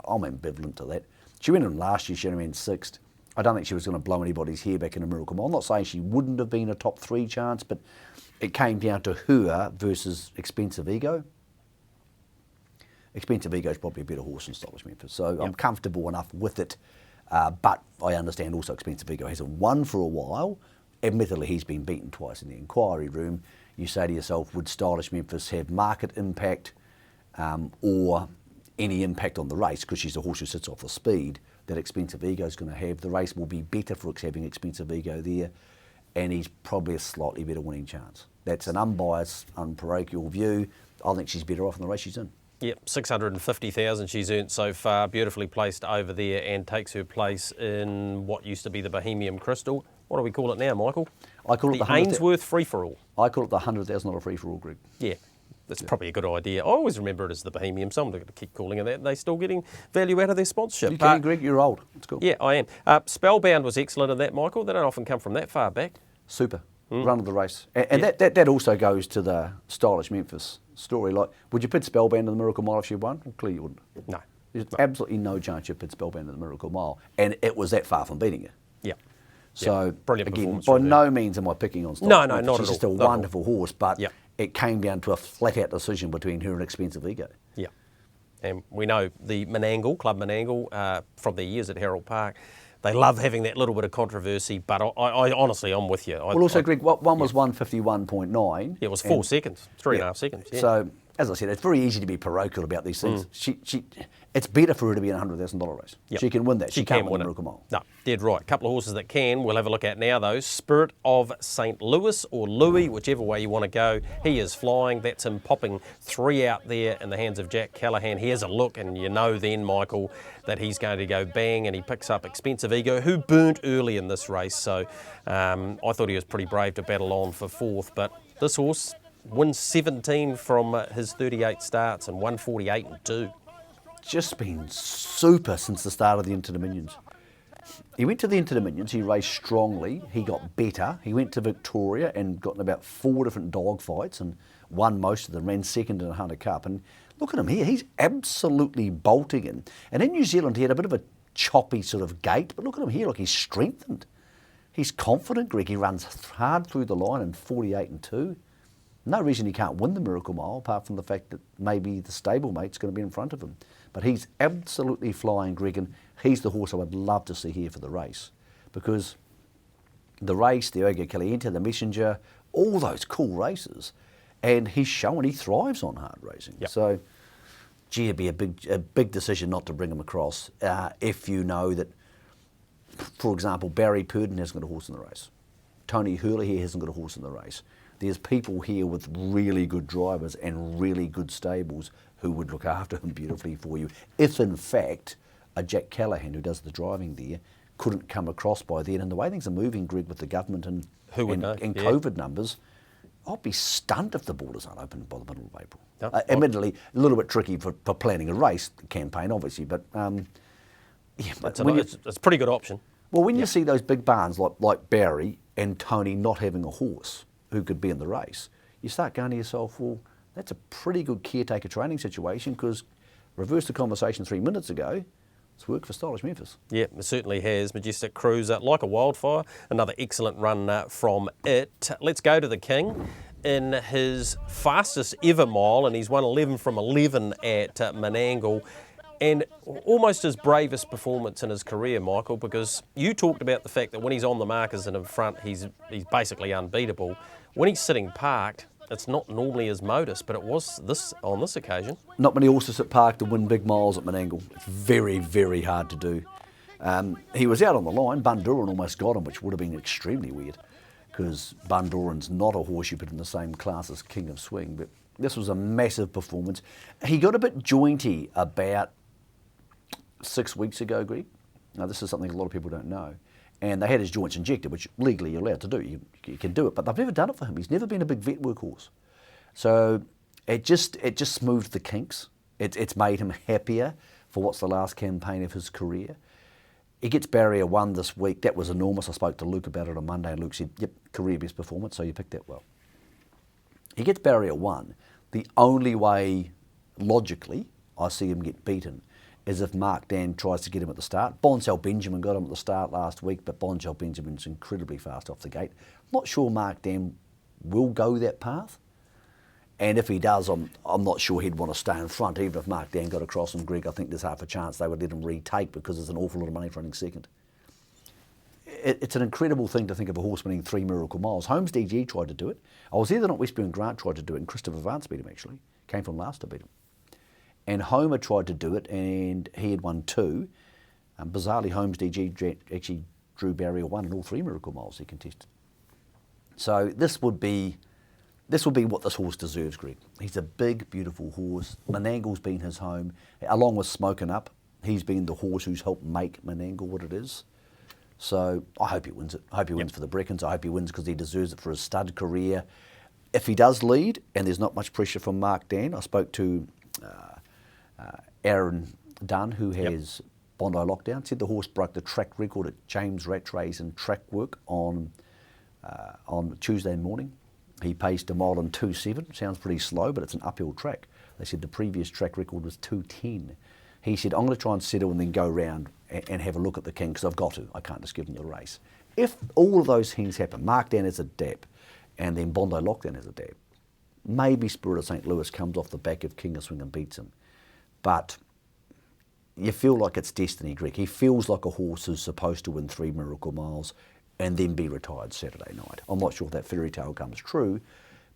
I'm ambivalent to that. She went in last year. She only ran 6th. I don't think she was going to blow anybody's hair back in a Miracle Mile. I'm not saying she wouldn't have been a top 3 chance, but it came down to her versus Expensive Ego. Expensive Ego is probably a better horse than Stylish Memphis, so I'm comfortable enough with it. But I understand also Expensive Ego hasn't won for a while. Admittedly, he's been beaten twice in the inquiry room. You say to yourself, would Stylish Memphis have market impact or any impact on the race, because she's a horse who sits off the speed that Expensive Ego is going to have? The race will be better for having Expensive Ego there, and he's probably a slightly better winning chance. That's an unbiased, unparochial view. I think she's better off in the race she's in. Yep, 650,000 she's earned so far, beautifully placed over there, and takes her place in what used to be the Bohemian Crystal. What do we call it now, Michael? I call it the Ainsworth Free-for-All. I call it the $100,000 free-for-all, Greg. Yeah, that's probably a good idea. I always remember it as the Bohemian, so I'm going to keep calling it that. They're still getting value out of their sponsorship. You can, Greg, you're old. It's cool. Yeah, I am. Spellbound was excellent in that, Michael. They don't often come from that far back. Super. Run of the race. And that also goes to the Stylish Memphis story. Like, would you put Spellbound in the Miracle Mile if she won? Well, clearly you wouldn't. No. There's absolutely no chance you'd put Spellbound in the Miracle Mile. And it was that far from beating her. Yeah. So, brilliant again, performance by from no her. means am I picking on Stylish No, Memphis. not She's at just a all. Not at all. wonderful horse, but Yep. it came down to a flat-out decision between her and Expensive Ego. Yeah. And we know the Menangle, Club Menangle, from their years at Harold Park, they love having that little bit of controversy, but I honestly, I'm with you. Well, also, Greg, one was 151.9. It was 4 seconds, 3.5 seconds. Yeah. So, as I said, it's very easy to be parochial about these things. It's better for her to be in a $100,000 race. Yep. She can win that. She can't win it. the Miracle Mile. No, dead right. A couple of horses that can. We'll have a look at now, though. Spirit of St. Louis, or Louis, whichever way you want to go. He is flying. That's him popping 3 out there in the hands of Jack Callaghan. Here's a look, and you know then, Michael, that he's going to go bang, and he picks up Expensive Ego, who burnt early in this race. So I thought he was pretty brave to battle on for 4th. But this horse wins 17 from his 38 starts and 148 and 2. Just been super since the start of the Interdominions. He went to the Interdominions, he raced strongly, he got better. He went to Victoria and got in about 4 different dog fights and won most of them, ran second in a Hunter Cup. And look at him here, he's absolutely bolting in. And in New Zealand, he had a bit of a choppy sort of gait, but look at him here, look, he's strengthened. He's confident, Greg. He runs hard through the line in 48 and 2. No reason he can't win the Miracle Mile, apart from the fact that maybe the stablemate's going to be in front of him. But he's absolutely flying, Greg, and he's the horse I would love to see here for the race. Because the race, the Ogo Caliente, the Messenger, all those cool races, and he's shown he thrives on hard racing. Yep. So, gee, it'd be a big decision not to bring him across if you know that, for example, Barry Purdon hasn't got a horse in the race. Tony Hurley here hasn't got a horse in the race. There's people here with really good drivers and really good stables who would look after him beautifully for you. If, in fact, a Jack Callaghan, who does the driving there, couldn't come across by then. And the way things are moving, Greg, with the government and COVID numbers, I'd be stunned if the borders aren't open by the middle of April. No, admittedly, a little bit tricky for planning a race campaign, obviously, but yeah, but It's a pretty good option. well, when you see those big barns like Barry and Tony not having a horse who could be in the race, you start going to yourself, well, that's a pretty good caretaker training situation, because reverse the conversation 3 minutes ago, it's worked for Stylish Memphis. Yeah, it certainly has. Majestic Cruiser, like a wildfire. Another excellent run from it. Let's go to the King in his fastest ever mile, and he's won 11 from 11 at Menangle. And almost his bravest performance in his career, Michael, because you talked about the fact that when he's on the markers and in front, he's basically unbeatable. When he's sitting parked, it's not normally his modus, but it was this on this occasion. Not many horses at park to win big miles at Menangle. It's very, very hard to do. He was out on the line. Bundoran almost got him, which would have been extremely weird, because Bundoran's not a horse you put in the same class as King of Swing. But this was a massive performance. He got a bit jointy about 6 weeks ago, Greg. Now, this is something a lot of people don't know. And they had his joints injected, which legally you're allowed to do. You can do it, but they've never done it for him. He's never been a big vet workhorse. So it just smoothed the kinks. It's made him happier for what's the last campaign of his career. He gets barrier 1 this week. That was enormous. I spoke to Luke about it on Monday, and Luke said, yep, career best performance, so you picked that well. He gets barrier 1. The only way, logically, I see him get beaten is if Mark Dan tries to get him at the start. Bonsell Benjamin got him at the start last week, but Bonsell Benjamin's incredibly fast off the gate. Not sure Mark Dan will go that path. And if he does, I'm not sure he'd want to stay in front. Even if Mark Dan got across him, Greg, I think there's half a chance they would let him retake because there's an awful lot of money for running second. It's an incredible thing to think of a horse winning 3 Miracle Miles. Holmes DG tried to do it. I was there the night Westburn Grant tried to do it, and Christopher Vance beat him actually. Came from last to beat him. And Homer tried to do it, and he had won 2. Bizarrely, Holmes DG actually drew barrier 1 in all 3 Miracle Miles he contested. So this would be what this horse deserves, Greg. He's a big, beautiful horse. Menangle's been his home, along with Smoking Up. He's been the horse who's helped make Menangle what it is. So I hope he wins it. I hope he wins for the Brickens. I hope he wins because he deserves it for his stud career. If he does lead, and there's not much pressure from Mark Dan, I spoke to Aaron Dunn, who has Bondi Lockdown, said the horse broke the track record at James Rattray's in track work on Tuesday morning. He paced a mile in 2:7. Sounds pretty slow, but it's an uphill track. They said the previous track record was 2:10. He said, I'm going to try and settle and then go round and have a look at the king because I've got to. I can't just give him the race. If all of those things happen, Mark Dan has a dab, and then Bondi Lockdown has a dab, maybe Spirit of St. Louis comes off the back of King of Swing and beats him. But you feel like it's destiny, Greg. He feels like a horse who's supposed to win 3 Miracle Miles and then be retired Saturday night. I'm not sure if that fairy tale comes true,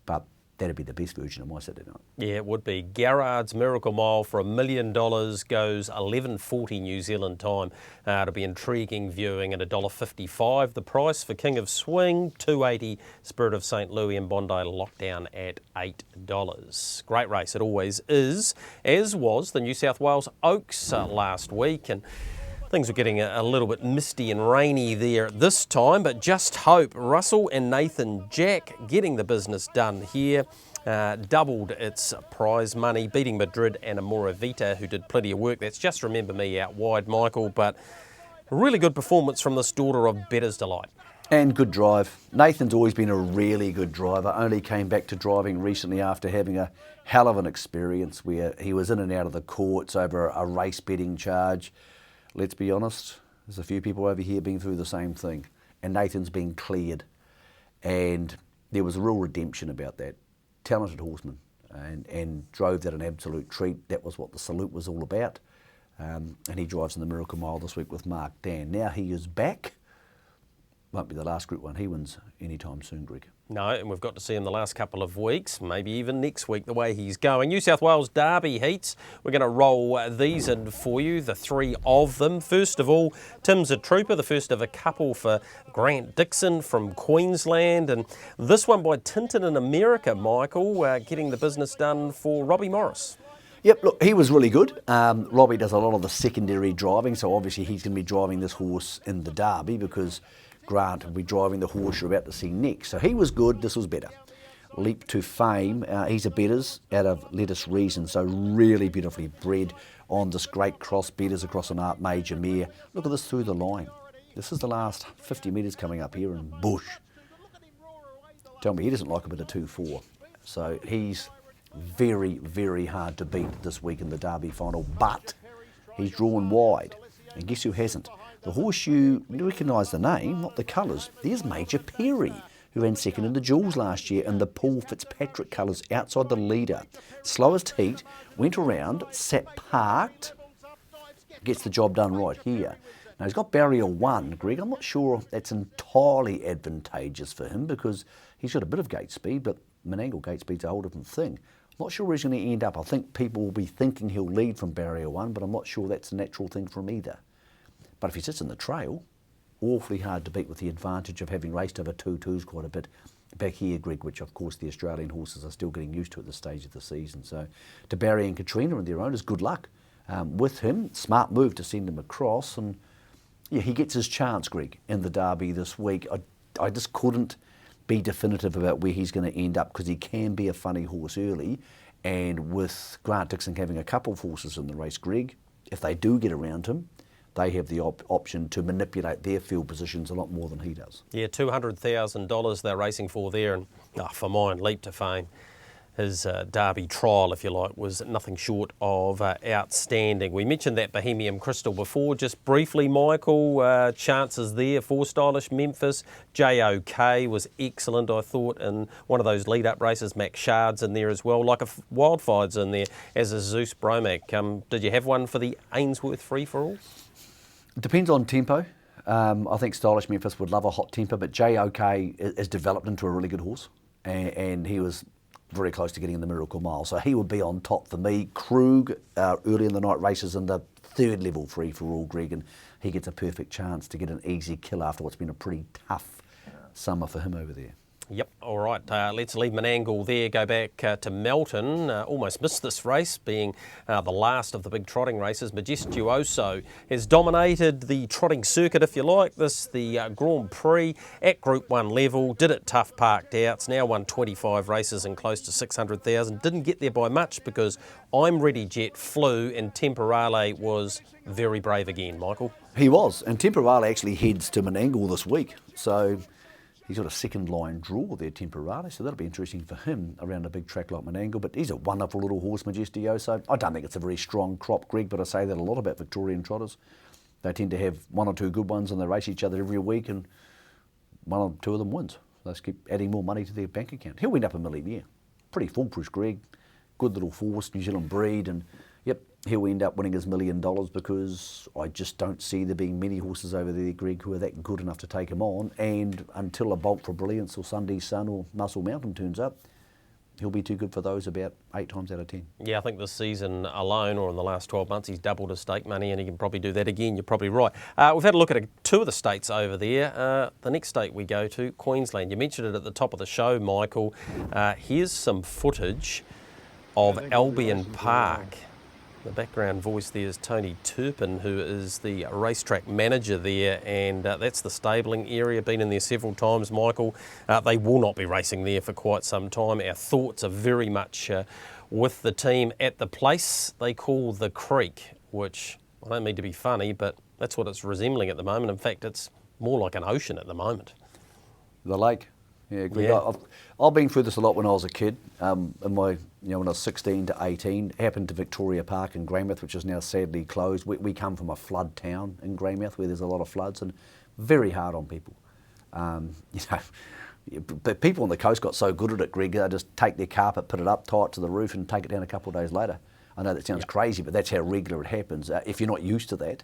but that'd be the best version of my Saturday night. Yeah, it would be. Garrard's Miracle Mile for $1 million goes 11:40 New Zealand time. It'll be intriguing viewing at $1.55. The price for King of Swing, $2.80. Spirit of St. Louis and Bondi Lockdown at $8. Great race, it always is, as was the New South Wales Oaks last week. And things were getting a little bit misty and rainy there at this time, but just hope. Russell and Nathan Jack getting the business done here. Doubled its prize money, beating Madrid and Amora Vita, who did plenty of work. That's Just Remember Me out wide, Michael, but a really good performance from this daughter of Bettor's Delight. And good drive. Nathan's always been a really good driver, only came back to driving recently after having a hell of an experience where he was in and out of the courts over a race betting charge. Let's be honest, there's a few people over here been through the same thing, and Nathan's been cleared, and there was a real redemption about that. Talented horseman, and drove that an absolute treat. That was what the salute was all about, and he drives in the Miracle Mile this week with Mark Dan. Now he is back. Won't be the last Group 1 he wins anytime soon, Greg. No, and we've got to see him the last couple of weeks, maybe even next week, the way he's going. New South Wales Derby heats. We're going to roll these in for you, the 3 of them. First of all, Tim's a Trooper, the first of a couple for Grant Dixon from Queensland. And this one by Tintin in America, Michael, getting the business done for Robbie Morris. Yep, look, he was really good. Robbie does a lot of the secondary driving, so obviously he's going to be driving this horse in the Derby because Grant will be driving the horse you're about to see next. So he was good, this was better. Leap to Fame, he's a Bettors out of Let Us Reason, so really beautifully bred on this great cross, Bettors across an Art Major mare. Look at this through the line. This is the last 50 metres coming up here in bush. Tell me he doesn't like a bit of 2-4. So he's very, very hard to beat this week in the Derby final, but he's drawn wide. And guess who hasn't? The horse you recognise the name, not the colours. There's Major Perry, who ran second in the Jewels last year in the Paul Fitzpatrick colours outside the leader. Slowest heat, went around, sat parked, gets the job done right here. Now he's got barrier 1, Greg. I'm not sure that's entirely advantageous for him because he's got a bit of gate speed, but Menangle gate speed's a whole different thing. I'm not sure where he's going to end up. I think people will be thinking he'll lead from barrier 1, but I'm not sure that's a natural thing for him either. But if he sits in the trail, awfully hard to beat with the advantage of having raced over 2-2s quite a bit back here, Greg, which of course the Australian horses are still getting used to at this stage of the season. So to Barry and Katrina and their owners, good luck with him. Smart move to send him across, and yeah, he gets his chance, Greg, in the Derby this week. I just couldn't be definitive about where he's going to end up because he can be a funny horse early, and with Grant Dixon having a couple of horses in the race, Greg, if they do get around him, they have the option to manipulate their field positions a lot more than he does. Yeah, $200,000 they're racing for there, and for mine, Leap to Fame. his Derby trial, if you like, was nothing short of outstanding. We mentioned that Bohemian Crystal before, just briefly, Michael. Chances there for Stylish Memphis. JOK was excellent, I thought, in one of those lead-up races. Mac Shard's in there as well, like a Wildfire's in there, as is Zeus Bromac. Did you have one for the Ainsworth free-for-all? Depends on tempo. I think Stylish Memphis would love a hot temper, but JOK is developed into a really good horse, and he was very close to getting in the Miracle Mile, so he would be on top for me. Krug, early in the night races in the third level free-for-all, Greg, and he gets a perfect chance to get an easy kill after what's been a pretty tough summer for him over there. Yep, all right, let's leave Menangle there, go back to Melton. Almost missed this race, being the last of the big trotting races. Majestuoso has dominated the trotting circuit, if you like. The Grand Prix at Group 1 level, did it tough, parked out. It's now won 25 races and close to 600,000. Didn't get there by much because I'm Ready Jet flew and Temporale was very brave again, Michael. He was, and Temporale actually heads to Menangle this week, so he's got a second line draw there, Temporale, so that'll be interesting for him around a big track like Menangle. But he's a wonderful little horse, Majestuoso. I don't think it's a very strong crop, Greg, but I say that a lot about Victorian trotters. They tend to have one or two good ones and they race each other every week and one or two of them wins. They just keep adding more money to their bank account. He'll end up a millionaire. Pretty foolproof, Greg. Good little horse, New Zealand breed, and yep, he'll end up winning his $1 million because I just don't see there being many horses over there, Greg, who are that good enough to take him on. And until a Bolt for Brilliance or Sunday Sun or Muscle Mountain turns up, he'll be too good for those about 8 times out of 10. Yeah, I think this season alone, or in the last 12 months, he's doubled his stake money, and he can probably do that again. You're probably right. We've had a look at 2 of the states over there. The next state we go to, Queensland. You mentioned it at the top of the show, Michael. Here's some footage of Albion Park. The background voice there is Tony Turpin, who is the racetrack manager there, and that's the stabling area. Been in there several times, Michael. They will not be racing there for quite some time. Our thoughts are very much with the team at the place they call the Creek, which I don't mean to be funny, but that's what it's resembling at the moment. In fact, it's more like an ocean at the moment. The lake. Yeah, Greg, Yeah. I've been through this a lot when I was a kid. When I was 16 to 18, happened to Victoria Park in Greymouth, which is now sadly closed. We come from a flood town in Greymouth where there's a lot of floods and very hard on people. But people on the coast got so good at it, Greg, they just take their carpet, put it up tight to the roof and take it down a couple of days later. I know that sounds crazy, but that's how regular it happens. If you're not used to that,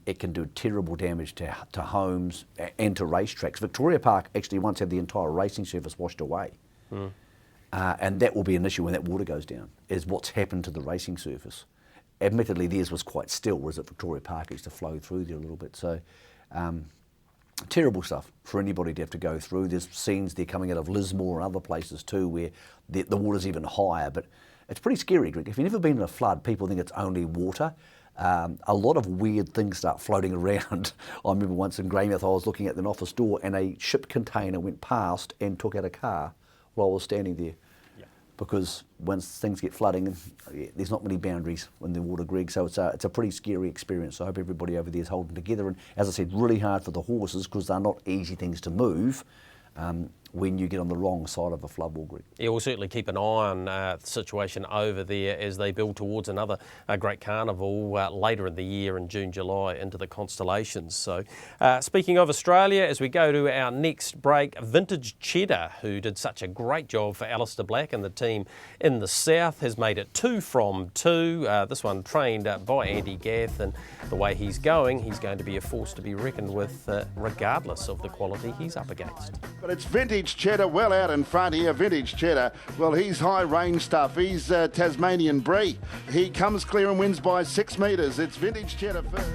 it can do terrible damage to homes and to racetracks. Victoria Park actually once had the entire racing surface washed away. And that will be an issue when that water goes down, is what's happened to the racing surface. Admittedly, theirs was quite still, whereas at Victoria Park it used to flow through there a little bit. So, terrible stuff for anybody to have to go through. There's scenes there coming out of Lismore and other places too where the water's even higher, but it's pretty scary, Greg. If you've never been in a flood, people think it's only water. A lot of weird things start floating around. I remember once in Greymouth I was looking at an office door and a ship container went past and took out a car while I was standing there. Because once things get flooding, there's not many boundaries in the water, Greg, so it's a pretty scary experience. So I hope everybody over there is holding together, and as I said, really hard for the horses because they're not easy things to move when you get on the wrong side of a flood wall, Greg. Yeah, we'll certainly keep an eye on the situation over there as they build towards another great carnival later in the year in June, July into the constellations. So speaking of Australia, as we go to our next break, Vintage Cheddar, who did such a great job for Alistair Black and the team in the south, has made it 2 from 2. This one trained by Andy Gath, and the way he's going to be a force to be reckoned with regardless of the quality he's up against. But it's Vintage Cheddar well out in front here. Vintage Cheddar, well, he's high range stuff. He's Tasmanian Brie. He comes clear and wins by 6 metres. It's Vintage Cheddar first.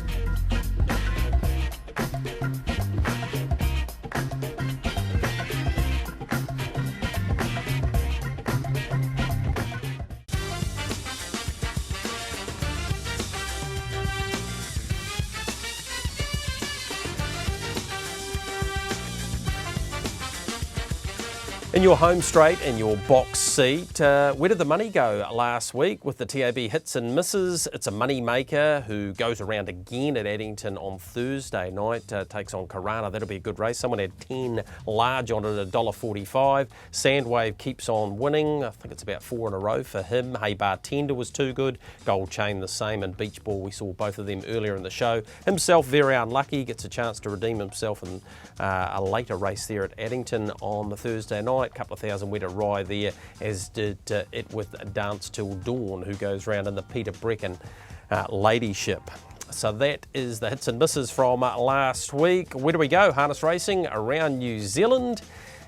In your home straight, in your box seat, where did the money go last week with the TAB hits and misses? It's a money maker who goes around again at Addington on Thursday night, takes on Karana. That'll be a good race. Someone had 10 large on it at $1.45. Sandwave keeps on winning. I think it's about 4 in a row for him. Hey Bartender was too good. Gold Chain the same, and Beach Ball, we saw both of them earlier in the show. Himself very unlucky, gets a chance to redeem himself in a later race there at Addington on the Thursday night. Couple of thousand went awry there, as did it with Dance Till Dawn, who goes round in the Peter Bricken Ladyship. So that is the hits and misses from last week. Where do we go? Harness racing around New Zealand.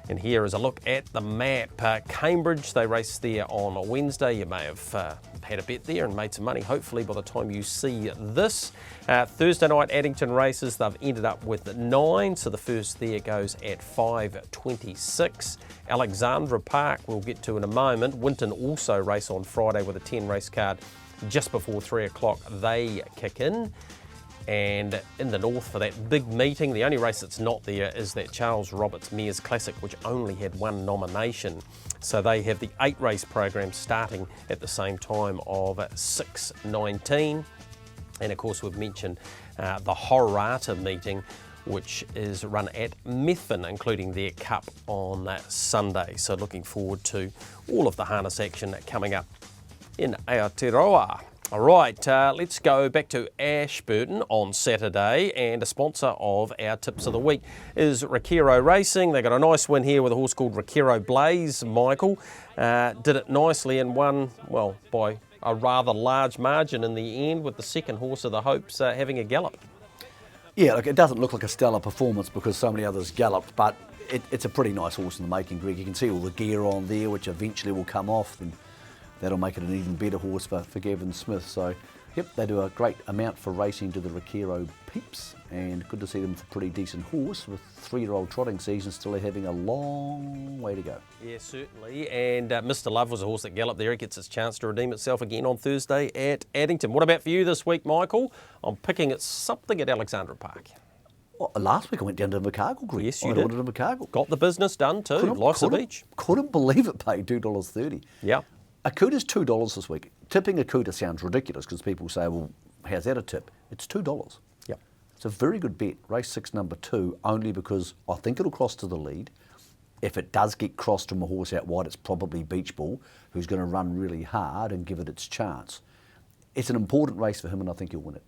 And here is a look at the map. Cambridge, they race there on Wednesday. You may have had a bet there and made some money, hopefully, by the time you see this. Thursday night Addington races, they've ended up with 9, so the first there goes at 5.26. Alexandra Park we'll get to in a moment. Winton also race on Friday with a 10 race card just before 3 o'clock. They kick in. And in the north for that big meeting, the only race that's not there is that Charles Roberts Mares Classic, which only had 1 nomination. So they have the 8 race program starting at the same time of 6:19. And of course we've mentioned the Horata meeting, which is run at Memphis, including their cup on Sunday. So looking forward to all of the harness action coming up in Aotearoa. All right, let's go back to Ashburton on Saturday, and a sponsor of our tips of the week is Rakiro Racing. They got a nice win here with a horse called Rakiro Blaze. Michael did it nicely and won, well, by a rather large margin in the end, with the second horse of the Hopes having a gallop. Yeah, look, it doesn't look like a stellar performance because so many others galloped, but it's a pretty nice horse in the making, Greg. You can see all the gear on there, which eventually will come off, and that'll make it an even better horse for Gavin Smith. So, yep, they do a great amount for racing to the Rakiro peeps, and good to see them for a pretty decent horse with 3-year-old trotting season still having a long way to go. Yeah, certainly. And Mr. Love was a horse that galloped there. It gets its chance to redeem itself again on Thursday at Addington. What about for you this week, Michael? I'm picking at something at Alexandra Park. Well, last week I went down to Mcnee, Greg. Yes, you I did. ordered a Mcnee. Got the business done too. Life's a beach. Couldn't believe it paid $2.30. Yeah. Akuta's $2 this week. Tipping Akuta sounds ridiculous because people say, well, how's that a tip? It's $2. Yeah. It's a very good bet. Race 6, number 2, only because I think it'll cross to the lead. If it does get crossed from a horse out wide, it's probably Beach Ball, who's going to run really hard and give it its chance. It's an important race for him, and I think he'll win it.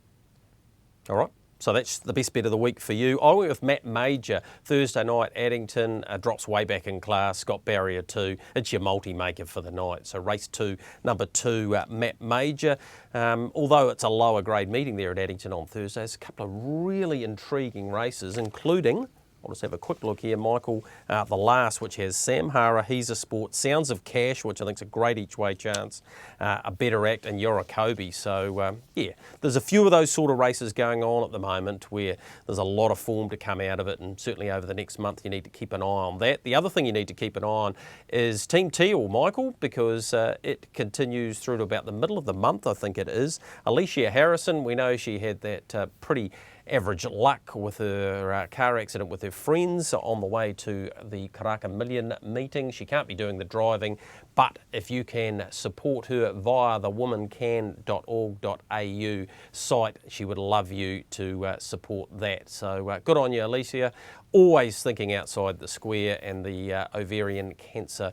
All right. So that's the best bet of the week for you. I went with Matt Major. Thursday night, Addington, drops way back in class, got barrier 2. It's your multi-maker for the night. So race 2, number 2, Matt Major. Although it's a lower grade meeting there at Addington on Thursday, there's a couple of really intriguing races, including, I'll just have a quick look here, Michael, the last, which has Sam Hara, He's a Sport, Sounds of Cash, which I think is a great each-way chance, a Better Act, and Yorikobi. So, yeah, there's a few of those sort of races going on at the moment where there's a lot of form to come out of it, and certainly over the next month you need to keep an eye on that. The other thing you need to keep an eye on is Team Teal, Michael, because it continues through to about the middle of the month, I think it is. Alicia Harrison, we know she had that pretty average luck with her car accident with her friends on the way to the Karaka Million meeting. She can't be doing the driving, but if you can support her via the womancan.org.au site, she would love you to support that. So good on you, Alicia. Always thinking outside the square, and the ovarian cancer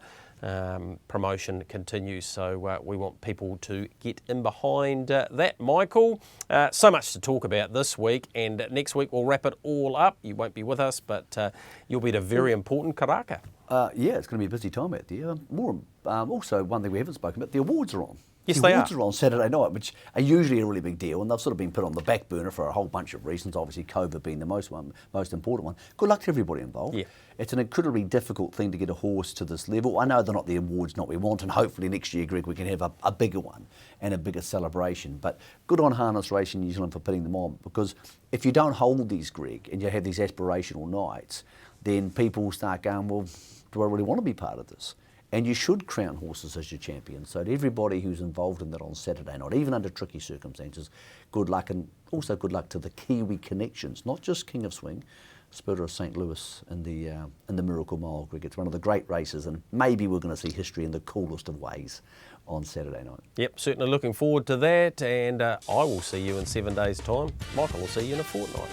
promotion continues, so we want people to get in behind that. Michael, so much to talk about this week, and next week we'll wrap it all up. You won't be with us, but you'll be at a very important Karaka. Yeah, it's going to be a busy time out there. Also, one thing we haven't spoken about, the awards are on. Yes, the awards are on Saturday night, which are usually a really big deal, and they've sort of been put on the back burner for a whole bunch of reasons, obviously COVID being the most important one. Good luck to everybody involved. Yeah. It's an incredibly difficult thing to get a horse to this level. I know they're not the awards not we want, and hopefully next year, Greg, we can have a bigger one and a bigger celebration. But good on Harness Racing New Zealand for putting them on, because if you don't hold these, Greg, and you have these aspirational nights, then people start going, well, do I really want to be part of this? And you should crown horses as your champions. So to everybody who's involved in that on Saturday night, even under tricky circumstances, good luck, and also good luck to the Kiwi connections, not just King of Swing, Spurter of St. Louis in the Miracle Mile, Greg. It's one of the great races, and maybe we're going to see history in the coolest of ways on Saturday night. Yep, certainly looking forward to that, and I will see you in 7 days' time. Michael will see you in a fortnight.